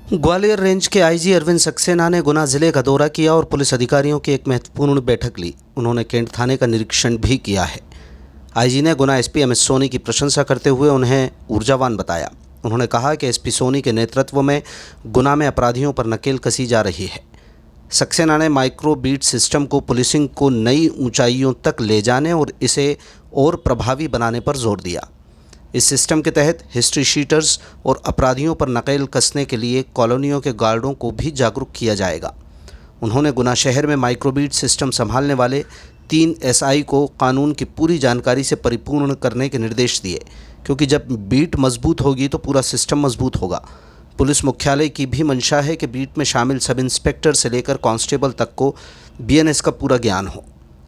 Gwalior range के IG Arvind Saxena ने गुना जिले का दौरा किया और पुलिस अधिकारियों की एक महत्वपूर्ण बैठक ली। उन्होंने कैंट थाने का निरीक्षण भी किया है। आईजी ने गुना एसपी एमएस सोनी की प्रशंसा करते हुए उन्हें ऊर्जावान बताया। उन्होंने कहा कि एसपी सोनी के नेतृत्व में गुना में अपराधियों पर नकेल कसी जा रही है। सक्सेना ने माइक्रो बीट सिस्टम को पुलिसिंग को नई ऊंचाइयों तक ले जाने और इसे और प्रभावी बनाने पर जोर दिया। इस सिस्टम के तहत हिस्ट्री शीटर्स और अपराधियों पर नकेल कसने के लिए कॉलोनियों के गार्डों को भी जागरूक किया जाएगा। उन्होंने गुना शहर में माइक्रोबीट सिस्टम संभालने वाले 3 एसआई को कानून की पूरी जानकारी से परिपूर्ण करने के निर्देश दिए, क्योंकि जब बीट मजबूत होगी तो पूरा सिस्टम मजबूत होगा। पुलिस मुख्यालय की भी मंशा है कि बीट में शामिल सब इंस्पेक्टर से लेकर कांस्टेबल तक को बीएनएस का पूरा ज्ञान हो।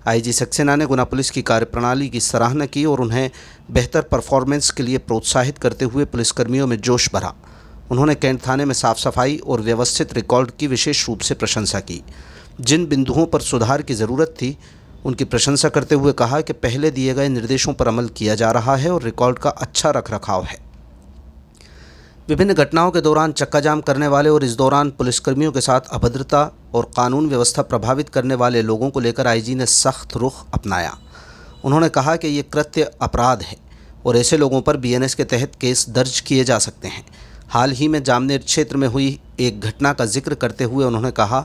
आईजी सक्सेना ने गुना पुलिस की कार्यप्रणाली की सराहना की और उन्हें बेहतर परफॉर्मेंस के लिए प्रोत्साहित करते हुए पुलिसकर्मियों में जोश भरा। उन्होंने कैंट थाने में साफ सफाई और व्यवस्थित रिकॉर्ड की विशेष रूप से प्रशंसा की। जिन बिंदुओं पर सुधार की ज़रूरत थी उनकी प्रशंसा करते हुए कहा कि पहले दिए गए निर्देशों पर अमल किया जा रहा है और रिकॉर्ड का अच्छा रखरखाव है। विभिन्न घटनाओं के दौरान चक्का जाम करने वाले और इस दौरान पुलिसकर्मियों के साथ अभद्रता और कानून व्यवस्था प्रभावित करने वाले लोगों को लेकर आईजी ने सख्त रुख अपनाया। उन्होंने कहा कि ये कृत्य अपराध है और ऐसे लोगों पर बीएनएस के तहत केस दर्ज किए जा सकते हैं। हाल ही में जामनेर क्षेत्र में हुई एक घटना का जिक्र करते हुए उन्होंने कहा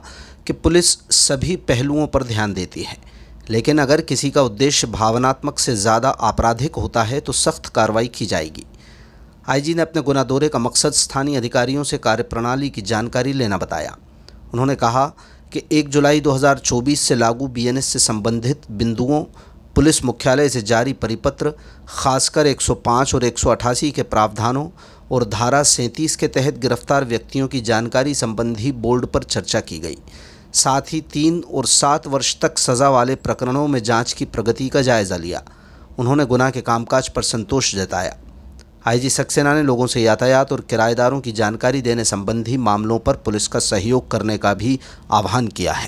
कि पुलिस सभी पहलुओं पर ध्यान देती है, लेकिन अगर किसी का उद्देश्य भावनात्मक से ज़्यादा आपराधिक होता है तो सख्त कार्रवाई की जाएगी। आईजी ने अपने गुना दौरे का मकसद स्थानीय अधिकारियों से कार्यप्रणाली की जानकारी लेना बताया। उन्होंने कहा कि 1 जुलाई 2024 से लागू बीएनएस से संबंधित बिंदुओं, पुलिस मुख्यालय से जारी परिपत्र, खासकर 105 और 188 के प्रावधानों और धारा 37 के तहत गिरफ्तार व्यक्तियों की जानकारी संबंधी बोर्ड पर चर्चा की गई। साथ ही 3 और 7 वर्ष तक सज़ा वाले प्रकरणों में जांच की प्रगति का जायज़ा लिया। उन्होंने गुना के कामकाज पर संतोष जताया। आईजी सक्सेना ने लोगों से यातायात और किराएदारों की जानकारी देने संबंधी मामलों पर पुलिस का सहयोग करने का भी आह्वान किया है।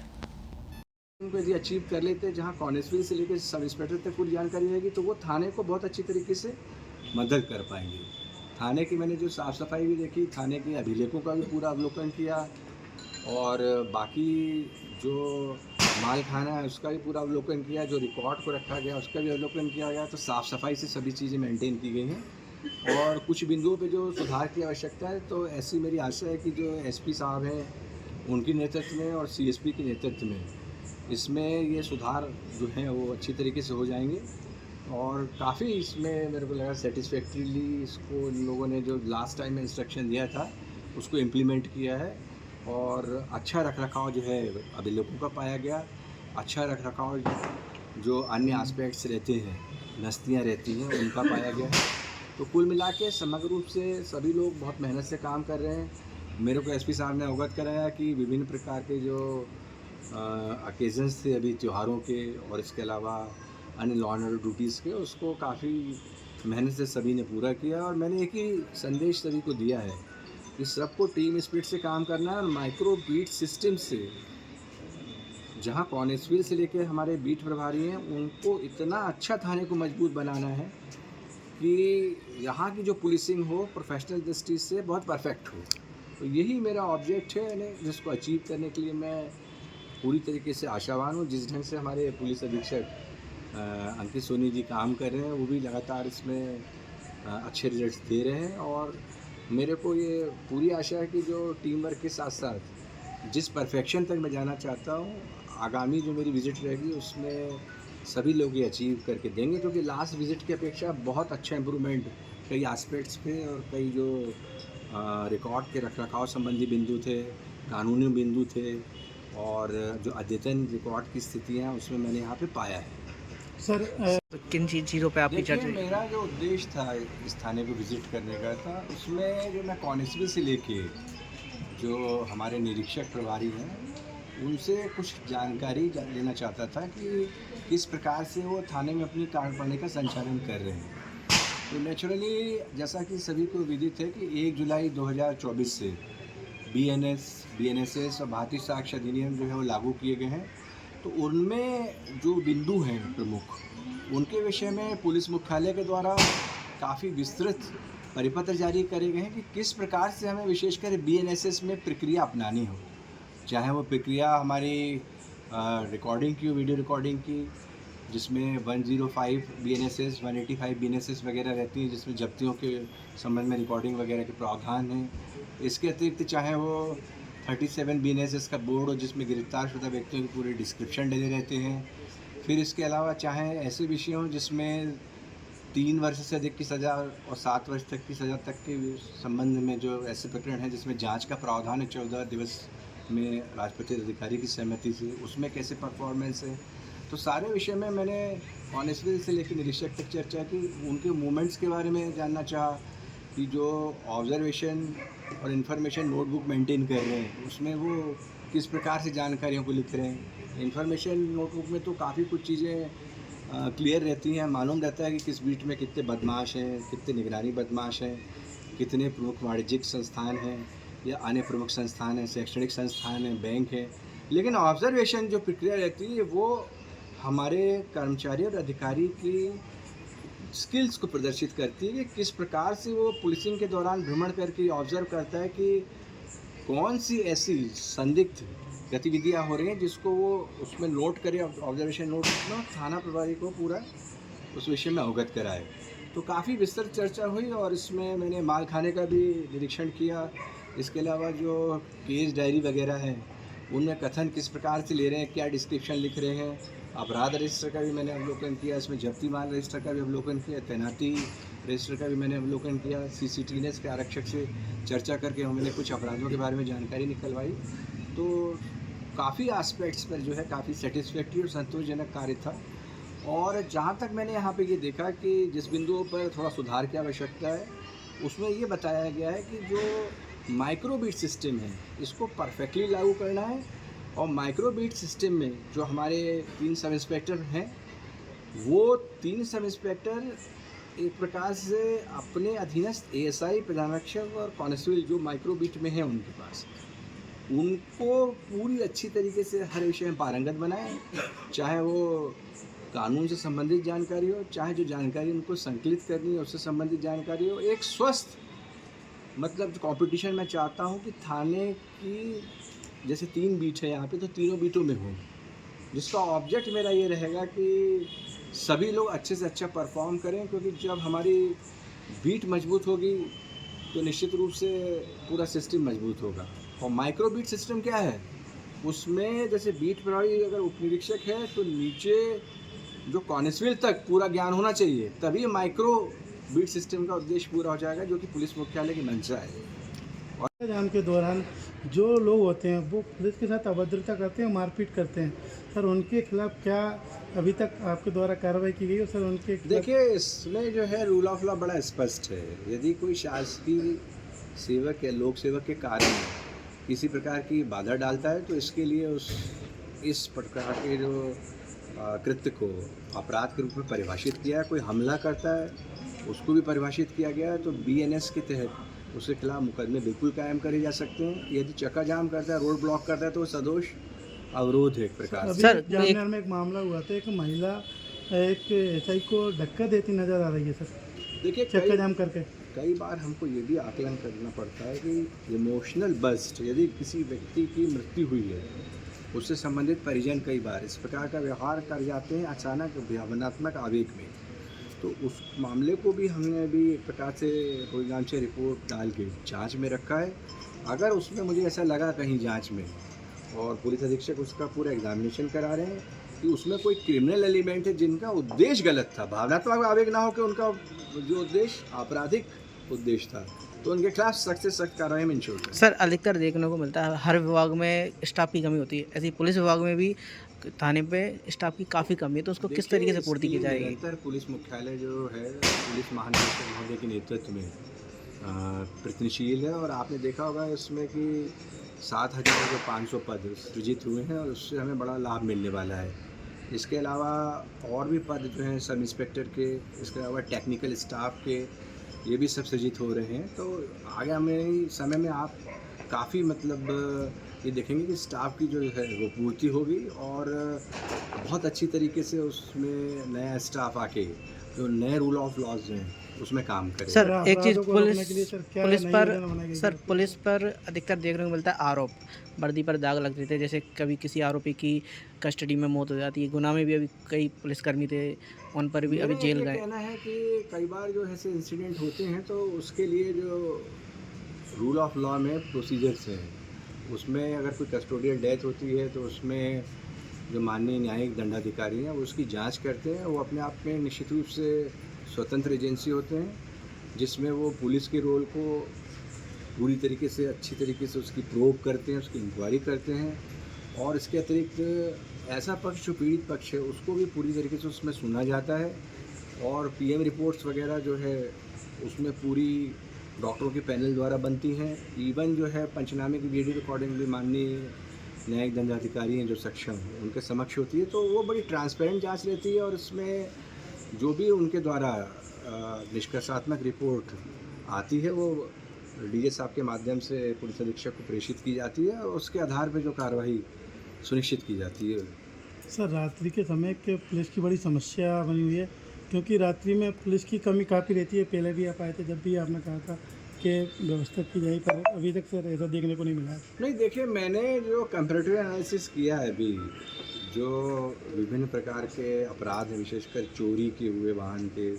उनको यदि अचीव कर लेते जहाँ कांस्टेबल से लेकर सब इंस्पेक्टर तक पूरी जानकारी रहेगी तो वो थाने को बहुत अच्छी तरीके से मदद कर पाएंगे। थाने की मैंने जो साफ़ सफाई भी देखी, थाने के अभिलेखों का भी पूरा अवलोकन किया और बाकी जो माल खाना है उसका भी पूरा अवलोकन किया, जो रिकॉर्ड को रखा गया उसका भी अवलोकन किया गया। तो साफ़ सफाई से सभी चीज़ें मेंटेन की गई हैं और कुछ बिंदुओं पे जो सुधार की आवश्यकता है तो ऐसी मेरी आशा है कि जो एसपी साहब हैं उनके नेतृत्व में और सीएसपी के नेतृत्व में इसमें ये सुधार जो हैं वो अच्छी तरीके से हो जाएंगे और काफ़ी इसमें मेरे को लगा सेटिस्फैक्ट्रीली इसको इन लोगों ने जो लास्ट टाइम में इंस्ट्रक्शन दिया था उसको इम्प्लीमेंट किया है और अच्छा रखरखाव जो है अभिलेखों का पाया गया। अच्छा रखरखाव जो अन्य एस्पेक्ट्स रहते हैं, नस्तियाँ रहती हैं, उनका पाया गया। तो कुल मिला के समग्र रूप से सभी लोग बहुत मेहनत से काम कर रहे हैं। मेरे को एसपी साहब ने अवगत कराया कि विभिन्न प्रकार के जो ओकेजन्स थे अभी त्योहारों के और इसके अलावा अन्य लॉ एंड ऑर्डर ड्यूटीज़ के, उसको काफ़ी मेहनत से सभी ने पूरा किया और मैंने एक ही संदेश सभी को दिया है कि सबको टीम स्पिरिट से काम करना है और माइक्रो बीट सिस्टम से जहाँ कांस्टेबल से लेकर हमारे बीट प्रभारी हैं उनको इतना अच्छा थाने को मजबूत बनाना है कि यहाँ की जो पुलिसिंग हो प्रोफेशनल दृष्टि से बहुत परफेक्ट हो। तो यही मेरा ऑब्जेक्ट है, जिसको अचीव करने के लिए मैं पूरी तरीके से आशावान हूँ। जिस ढंग से हमारे पुलिस अधीक्षक अंकित सोनी जी काम कर रहे हैं वो भी लगातार इसमें अच्छे रिजल्ट्स दे रहे हैं और मेरे को ये पूरी आशा है कि जो टीम वर्क के साथ साथ जिस परफेक्शन तक मैं जाना चाहता हूँ आगामी जो मेरी विज़िट रहेगी उसमें सभी लोग ये अचीव करके देंगे, क्योंकि लास्ट विज़िट की अपेक्षा बहुत अच्छा इम्प्रूवमेंट कई एस्पेक्ट्स पे और कई जो रिकॉर्ड के रखरखाव संबंधी बिंदु थे, कानूनी बिंदु थे और जो अद्यतन रिकॉर्ड की स्थितियाँ उसमें मैंने यहाँ पे पाया है। सर तो किन चीज़ों पे आपकी चर्चा? मेरा जो उद्देश्य था इस थाने को विज़िट करने का था उसमें जो मैं कांस्टेबल से लेके जो हमारे निरीक्षक प्रभारी हैं उनसे कुछ जानकारी लेना चाहता था कि किस प्रकार से वो थाने में अपनी कार्यप्रणाली का संचालन कर रहे हैं। तो नेचुरली जैसा कि सभी को विदित है कि 1 जुलाई 2024 से बीएनएसएस और भारतीय साक्ष्य अधिनियम जो है वो लागू किए गए हैं। तो उनमें जो बिंदु हैं प्रमुख उनके विषय में पुलिस मुख्यालय के द्वारा काफ़ी विस्तृत परिपत्र जारी करे गए हैं कि किस प्रकार से हमें विशेषकर BNSS में प्रक्रिया अपनानी हो, चाहे वो प्रक्रिया हमारी रिकॉर्डिंग की हो, वीडियो रिकॉर्डिंग की, जिसमें 105 BNSS 185 BNSS वगैरह रहती हैं, जिसमें जब्तियों के संबंध में रिकॉर्डिंग वगैरह के प्रावधान हैं। इसके अतिरिक्त चाहे वो 37 BNSS का बोर्ड हो, जिसमें गिरफ्तारशुदा व्यक्तियों की पूरे डिस्क्रिप्शन डले रहते हैं। फिर इसके अलावा चाहे ऐसे विषय हों जिसमें 3 वर्ष से अधिक की सज़ा और 7 वर्ष तक की सज़ा तक के संबंध में जो ऐसे प्रकरण हैं जिसमें जांच का प्रावधान है 14 दिवस में राजपत्रित अधिकारी की सहमति से, उसमें कैसे परफॉर्मेंस है। तो सारे विषय में मैंने कॉन्स्टेबल से लेकर निरीक्षक तक चर्चा की, उनके मूवमेंट्स के बारे में जानना चाहा कि जो ऑब्जर्वेशन और इन्फॉर्मेशन नोटबुक मेंटेन कर रहे हैं उसमें वो किस प्रकार से जानकारियों को लिख रहे हैं। इन्फॉर्मेशन नोटबुक में तो काफ़ी कुछ चीज़ें क्लियर रहती हैं, मालूम रहता है कि किस बीट में कितने बदमाश हैं, कितने निगरानी बदमाश हैं, कितने प्रमुख वाणिज्यिक संस्थान हैं या अन्य प्रमुख संस्थान हैं, शैक्षणिक संस्थान हैं, बैंक हैं। लेकिन ऑब्जर्वेशन जो प्रक्रिया रहती है वो हमारे कर्मचारी और अधिकारी की स्किल्स को प्रदर्शित करती है कि किस प्रकार से वो पुलिसिंग के दौरान भ्रमण करके ऑब्जर्व करता है कि कौन सी ऐसी संदिग्ध गतिविधियाँ हो रही हैं जिसको वो उसमें नोट करे, ऑब्जर्वेशन नोट में थाना प्रभारी को पूरा उस विषय में अवगत कराए। तो काफ़ी विस्तृत चर्चा हुई और इसमें मैंने माल खाने का भी निरीक्षण किया। इसके अलावा जो केस डायरी वगैरह है उनमें कथन किस प्रकार से ले रहे हैं, क्या डिस्क्रिप्शन लिख रहे हैं, अपराध रजिस्टर का भी मैंने अवलोकन किया, इसमें जब्ती माल रजिस्टर का भी अवलोकन किया, तैनाती रजिस्टर का भी मैंने अवलोकन किया। CCTNS के आरक्षक से चर्चा करके मैंने कुछ अपराधों के बारे में जानकारी निकलवाई। तो काफ़ी एस्पेक्ट्स पर जो है काफ़ी सेटिस्फैक्ट्री और संतोषजनक कार्य था। और जहाँ तक मैंने यहाँ पे ये देखा कि जिस बिंदुओं पर थोड़ा सुधार की आवश्यकता है उसमें ये बताया गया है कि जो माइक्रोबीट सिस्टम है इसको परफेक्टली लागू करना है। और माइक्रोबीट सिस्टम में जो हमारे 3 सब इंस्पेक्टर हैं वो 3 सब इंस्पेक्टर एक प्रकार से अपने अधीनस्थ ASI, प्रधानारक्षक और कांस्टेबल जो माइक्रोबीट में हैं उनके पास, उनको पूरी अच्छी तरीके से हर विषय में पारंगत बनाएं, चाहे वो कानून से संबंधित जानकारी हो, चाहे जो जानकारी उनको संकलित करनी है उससे संबंधित जानकारी हो। एक स्वस्थ मतलब कंपटीशन मैं चाहता हूँ कि थाने की जैसे 3 बीट है यहाँ पे तो तीनों बीटों में हो, जिसका ऑब्जेक्ट मेरा ये रहेगा कि सभी लोग अच्छे से अच्छा परफॉर्म करें, क्योंकि जब हमारी बीट मजबूत होगी तो निश्चित रूप से पूरा सिस्टम मजबूत होगा। और माइक्रो बीट सिस्टम क्या है, उसमें जैसे बीट प्रभारी अगर उपनिरीक्षक है तो नीचे जो कांस्टेबल तक पूरा ज्ञान होना चाहिए, तभी माइक्रो बीट सिस्टम का उद्देश्य पूरा हो जाएगा, जो कि पुलिस मुख्यालय की मंशा है। जाम के दौरान जो लोग होते हैं वो पुलिस के साथ अभद्रता करते हैं, मारपीट करते हैं, सर उनके खिलाफ क्या अभी तक आपके द्वारा कार्रवाई की गई है? सर उनके देखिए, इसमें जो है रूल ऑफ लॉ बड़ा स्पष्ट है। यदि कोई शासकीय सेवक या लोक सेवक के कार्य में किसी प्रकार की बाधा डालता है तो इसके लिए इस प्रकार के जो कृत्य को अपराध के रूप में परिभाषित किया है। कोई हमला करता है उसको भी परिभाषित किया गया है, तो BNS के तहत उसके खिलाफ मुकदमे बिल्कुल कायम करे जा सकते हैं। यदि चक्का जाम करता है, रोड ब्लॉक करता है, तो वो सदोष अवरोध है एक प्रकार से। सर जामनगर में एक मामला हुआ था, एक महिला एक SI को धक्का देती नजर आ रही है सर, देखिए चक्का जाम करके। कई बार हमको ये भी आकलन करना पड़ता है कि इमोशनल बस्ट, यदि किसी व्यक्ति की मृत्यु हुई है उससे संबंधित परिजन कई बार इस प्रकार का व्यवहार कर जाते हैं अचानक भावनात्मक आवेग में, तो उस मामले को भी हमने अभी एक प्रकार से कोई जांच रिपोर्ट डाल के जांच में रखा है। अगर उसमें मुझे ऐसा लगा कहीं जांच में, और पुलिस अधीक्षक उसका पूरा एग्जामिनेशन करा रहे हैं कि उसमें कोई क्रिमिनल एलिमेंट है जिनका उद्देश्य गलत था, भावनात्मक आवेग ना हो कि उनका जो उद्देश्य आपराधिक उद्देश्य था, तो उनके खिलाफ सख्त से सख्त कार्रवाई में इंश्योर करें। सर अधिकतर देखने को मिलता है हर विभाग में स्टाफ की कमी होती है, ऐसे ही पुलिस विभाग में भी थाने पे स्टाफ की काफ़ी कमी है, तो उसको किस तरीके से पूर्ति की जाएगी? निरंतर पुलिस मुख्यालय जो है पुलिस महानिदेशक महोदय के नेतृत्व में प्रयत्नशील है, और आपने देखा होगा इसमें कि 7,500 पद सृजित हुए हैं और उससे हमें बड़ा लाभ मिलने वाला है। इसके अलावा और भी पद जो हैं सब इंस्पेक्टर के, इसके अलावा टेक्निकल स्टाफ के, ये भी सब सृजित हो रहे हैं। तो आगे हमें समय में आप काफ़ी मतलब ये देखेंगे कि स्टाफ की जो है वो पूर्ति होगी, और बहुत अच्छी तरीके से उसमें नया स्टाफ आके जो नए रूल ऑफ लॉज हैं उसमें काम करें। सर एक चीज़ अपराधों को रोकने के लिए सर क्या पुलिस नई पर योजना बनाई गई सर है? पुलिस पर अधिकतर देखने को मिलता है आरोप, वर्दी पर दाग लग देते हैं, जैसे कभी किसी आरोपी की कस्टडी में मौत हो जाती है। गुना में भी अभी कई पुलिसकर्मी थे, उन पर भी अभी मेरा जेल ये गए। कहना है कि कई बार जो ऐसे इंसिडेंट होते हैं तो उसके लिए जो रूल ऑफ लॉ में प्रोसीजर्स हैं, उसमें अगर कोई कस्टोडियल डेथ होती है तो उसमें जो माननीय न्यायिक दंडाधिकारी हैं वो उसकी जांच करते हैं। वो अपने आप में निश्चित रूप से स्वतंत्र एजेंसी होते हैं, जिसमें वो पुलिस के रोल को पूरी तरीके से अच्छी तरीके से उसकी प्रोब करते हैं, उसकी इंक्वायरी करते हैं। और इसके अतिरिक्त ऐसा पक्ष जो पीड़ित पक्ष है उसको भी पूरी तरीके से उसमें सुना जाता है। और पीएम रिपोर्ट्स वगैरह जो है उसमें पूरी डॉक्टरों के पैनल द्वारा बनती हैं। इवन जो है पंचनामे की वीडियो रिकॉर्डिंग भी माननीय न्यायिक दंडाधिकारी हैं जो सक्षम उनके समक्ष होती है, तो वो बड़ी ट्रांसपेरेंट जांच लेती है। और इसमें जो भी उनके द्वारा निष्कर्षात्मक रिपोर्ट आती है वो डीजे साहब के माध्यम से पुलिस अधीक्षक को प्रेषित की जाती है और उसके आधार पर जो कार्रवाई सुनिश्चित की जाती है। सर रात्रि के समय के पुलिस की बड़ी समस्या बनी हुई है, क्योंकि रात्रि में पुलिस की कमी काफ़ी रहती है। पहले भी आप आए थे, जब भी आपने कहा था कि व्यवस्था की जाए, पर अभी तक सर ऐसा देखने को नहीं मिला है। नहीं, देखिए मैंने जो कंपैरेटिव एनालिसिस किया है अभी, जो विभिन्न प्रकार के अपराध हैं, विशेषकर चोरी के हुए वाहन के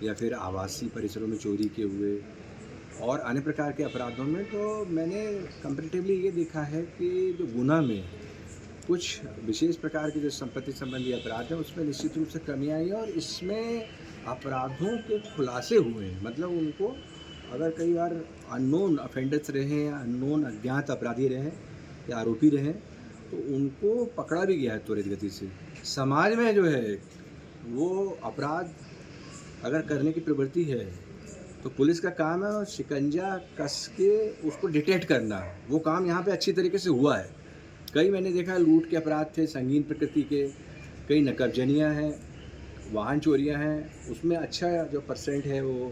या फिर आवासीय परिसरों में चोरी के हुए और अन्य प्रकार के अपराधों में, तो मैंने कंपैरेटिवली ये देखा है कि जो गुना में कुछ विशेष प्रकार के जो संपत्ति संबंधी अपराध हैं उसमें निश्चित रूप से कमी आई है। और इसमें अपराधों के खुलासे हुए हैं, मतलब उनको अगर कई बार अननोन अफेंडर्स रहे हैं, अननोन अज्ञात अपराधी रहे या आरोपी रहे, तो उनको पकड़ा भी गया है त्वरित गति से। समाज में जो है वो अपराध अगर करने की प्रवृत्ति है तो पुलिस का काम है और शिकंजा कस के उसको डिटेक्ट करना। वो काम यहाँ पे अच्छी तरीके से हुआ है। कई मैंने देखा लूट के अपराध थे संगीन प्रकृति के, कई नकबजनियाँ हैं, वाहन चोरियाँ हैं, उसमें अच्छा जो परसेंट है वो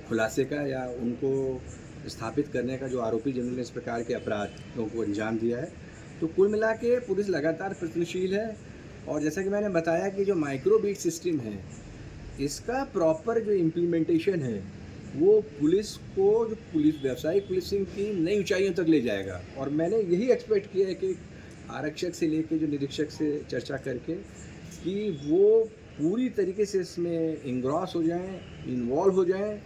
खुलासे का या उनको स्थापित करने का जो आरोपी जिन्होंने इस प्रकार के अपराधों को अंजाम दिया है। तो कुल मिला के पुलिस लगातार प्रयत्नशील है। और जैसा कि मैंने बताया कि जो माइक्रो बीट सिस्टम है इसका प्रॉपर जो इम्प्लीमेंटेशन है वो पुलिस को जो पुलिस व्यावसायिक पुलिसिंग की नई ऊंचाइयों तक ले जाएगा। और मैंने यही एक्सपेक्ट किया है कि आरक्षक से लेकर जो निरीक्षक से चर्चा करके कि वो पूरी तरीके से इसमें इंग्रॉस हो जाएं, इन्वॉल्व हो जाएं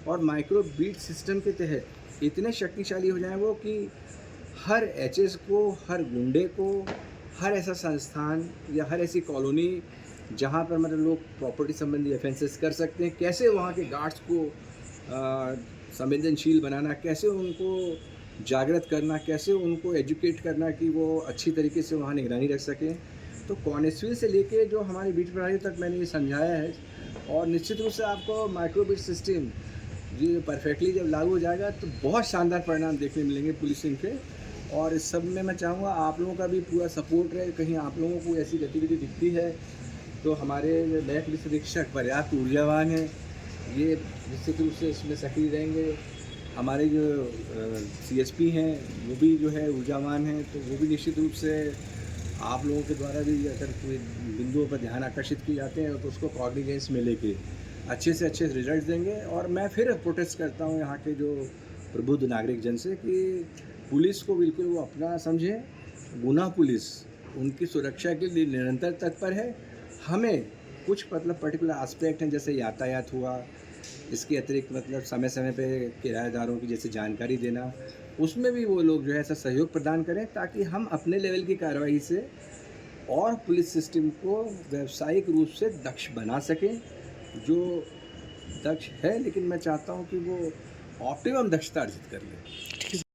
और माइक्रो बीट सिस्टम के तहत इतने शक्तिशाली हो जाएं वो कि हर एचएस को, हर गुंडे को, हर ऐसा संस्थान या हर ऐसी कॉलोनी जहाँ पर मतलब लोग प्रॉपर्टी संबंधी ऑफेंसेस कर सकते हैं, कैसे वहाँ के गार्ड्स को संवेदनशील बनाना, कैसे उनको जागृत करना, कैसे उनको एजुकेट करना कि वो अच्छी तरीके से वहाँ निगरानी रख सकें। तो कॉन्स्टेबल से लेके जो हमारी बीट प्रणाली तक मैंने ये समझाया है। और निश्चित रूप से आपको माइक्रो बीट सिस्टम ये परफेक्टली जब लागू हो जाएगा तो बहुत शानदार परिणाम देखने मिलेंगे पुलिसिंग के। और इस सब में मैं चाहूँगा आप लोगों का भी पूरा सपोर्ट रहे। कहीं आप लोगों को ऐसी गतिविधि दिखती है तो हमारे नए पुलिस अधीक्षक पर्याप्त ऊर्जावान हैं, ये निश्चित रूप से इसमें सक्रिय रहेंगे। हमारे जो सीएसपी हैं वो भी जो है ऊर्जावान हैं, तो वो भी निश्चित रूप से आप लोगों के द्वारा भी अगर कोई बिंदुओं पर ध्यान आकर्षित किए जाते हैं तो उसको कॉग्निजेंस में लेके अच्छे से अच्छे रिजल्ट देंगे। और मैं फिर प्रोटेस्ट करता हूँ यहाँ के जो प्रबुद्ध नागरिक जन से कि पुलिस को बिल्कुल वो अपना समझें। गुना पुलिस उनकी सुरक्षा के लिए निरंतर तत्पर है। हमें कुछ मतलब पर्टिकुलर एस्पेक्ट हैं जैसे यातायात हुआ, इसके अतिरिक्त मतलब समय समय पे किराएदारों की जैसे जानकारी देना, उसमें भी वो लोग जो है ऐसा सहयोग प्रदान करें ताकि हम अपने लेवल की कार्रवाई से और पुलिस सिस्टम को व्यावसायिक रूप से दक्ष बना सकें। जो दक्ष है, लेकिन मैं चाहता हूं कि वो ऑप्टिमम दक्षता अर्जित कर ले।